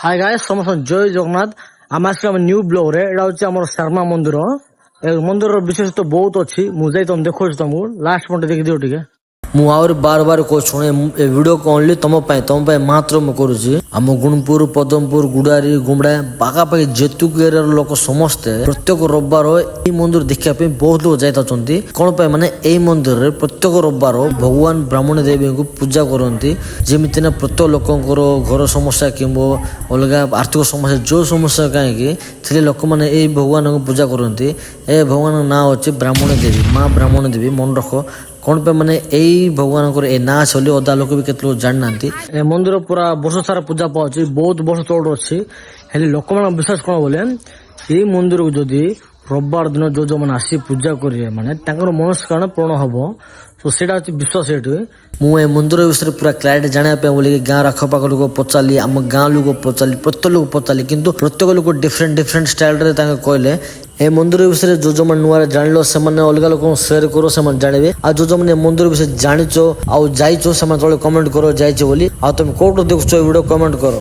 Hi guys, সমস্ত জয় জগন্নাথ। আমি আসলাম new blog রে। এটা হচ্ছে আমার শর্মা মন্দির। এই মন্দিরের বিশেষত্ব বহুত ଅଛି। ମୁଁ ଯାଇ ତମ ଦେଖୁଛି ତମକୁ ଲାଷ୍ଟ ପର୍ଯ୍ୟନ୍ତ ଦେଖିଦିଅ ଟିକେ। ମୁଁ ଆହୁରି ବାର ବାର ଶୁଣେ ଏ ଭିଡିଓକୁ ଓନ୍ଲି ତମ ପାଇଁ ମାତ୍ର ମୁଁ କରୁଛି। ଆମ ଗୁଣପୁର, ପଦମପୁର, ଗୁଡାରୀ, ଗୁମଡା ପାଖାପାଖି ଯେତିକି ଏରିଆର ଲୋକ ସମସ୍ତେ ପ୍ରତ୍ୟେକ ରବିବାର ଏଇ ମନ୍ଦିର ଦେଖିବା ପାଇଁ ବହୁତ ଲୋକ ଯାଇଥାଉଛନ୍ତି। କଣ ପାଇଁ ମାନେ ଏଇ ମନ୍ଦିରରେ ପ୍ରତ୍ୟେକ ରବିବାର ଭଗବାନ ବ୍ରାହ୍ମଣୀ ଦେବୀଙ୍କୁ ପୂଜା କରନ୍ତି। ଯେମିତି ନା ପ୍ରତ୍ୟେକ ଲୋକଙ୍କର ଘର ସମସ୍ୟା କିମ୍ବା ଅଲଗା ଆର୍ଥିକ ସମସ୍ୟା ଯୋଉ ସମସ୍ୟା କାହିଁକି ଥିଲେ ଲୋକମାନେ ଏଇ ଭଗବାନଙ୍କୁ ପୂଜା କରନ୍ତି। ଏ ଭଗବାନଙ୍କ ନାଁ ଅଛି ବ୍ରାହ୍ମଣୀ ଦେବୀ, ମା ବ୍ରାହ୍ମଣୀ ଦେବୀ। ମନେ ରଖ କଣ ପାଇଁ ମାନେ ଏଇ ଭଗବାନଙ୍କର ଏ ନାଁ ଅଛି ବୋଲି ଅଧା ଲୋକ ବି କେତେ ଲୋକ ଜାଣିନାହାନ୍ତି। ଏ ମନ୍ଦିର ପୁରା ବର୍ଷ ସାରା ପୂଜା ପାଉଛି, ବହୁତ ବର୍ଷ ତଳୁ ଅଛି। ହେଲେ ଲୋକମାନଙ୍କ ବିଶ୍ୱାସ କଣ ବୋଲେ ଏଇ ମନ୍ଦିରକୁ ଯଦି ରବିବାର ଦିନ ଯୋଉମାନେ ଆସି ପୂଜା କରିବେ ମାନେ ତାଙ୍କର ମନସ୍କାମନା ପୂରଣ ହବ। ତ ସେଇଟା ହଉଛି ବିଶ୍ୱାସ ଏଠି। ମୁଁ ଏ ମନ୍ଦିର ବିଷୟରେ ପୁରା କ୍ଲାରିଟି ଜାଣିବା ପାଇଁ ବୋଲିକି ଗାଁର ଆଖପାଖ ଲୋକ ପଚାରିଲି, ଆମ ଗାଁ ଲୋକ ପଚାରିଲି, ପ୍ରତ୍ୟେକ ଲୋକ ପଚାରିଲି, କିନ୍ତୁ ପ୍ରତ୍ୟେକ ଲୋକ ଡିଫରେଣ୍ଟ ଷ୍ଟାଇଲରେ ତାଙ୍କେ କହିଲେ ଏ ମନ୍ଦିର ବିଷୟରେ ଯୋଉମାନେ ନୂଆ ଜାଣିଲ ସେମାନେ ଅଲଗା ଲୋକଙ୍କୁ ସେୟାର କର, ସେମାନେ ଜାଣିବେ। ଆଉ ଯୋଉମାନେ ଏ ମନ୍ଦିର ବିଷୟରେ ଜାଣିଛ ଆଉ ଯାଇଛ ସେମାନେ ତଳେ କମେଣ୍ଟ କର ଯାଇଛ ବୋଲି। ଆଉ ତମେ କୋଉଠୁ ଦେଖୁଛ ଏ ଭିଡିଓ କମେଣ୍ଟ କର।